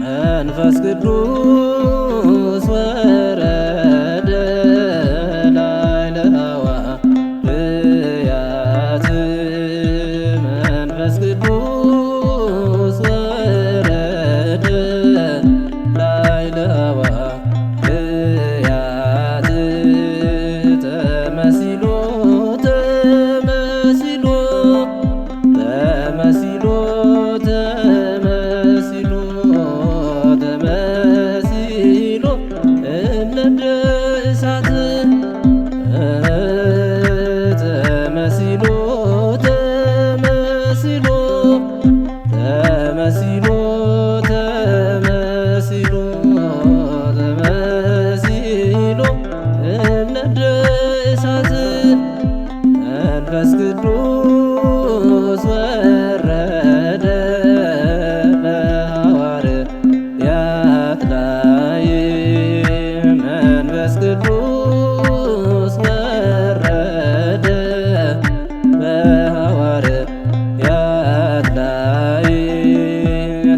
መንፈስ ቅዱስ ወረደ ላዕለ ሐዋርያት መንፈስ ቅዱስ ወረደ ላዕለ ሐዋርያት ተመሲሎ ተመሲሎ ተመሲሎ ተመሲሎ ተመሲሎ እምነደ እሳት ተመሲሎ ተመሲሎ ተመሲሎ ተመሲሎ ተመሲሎ እምነደ እሳት መንፈስ ቅዱስ ወረደ በሐዋርያት ላይ መንፈስ ቅዱስ ወረደ በሐዋርያት ላይ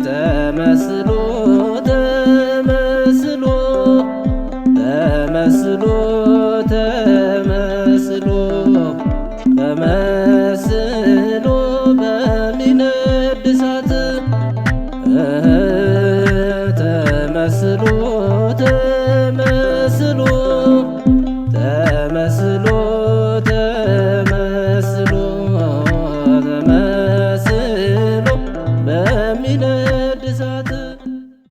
ተመስሎ ተመስሎ ተመስሎ ተመስሎ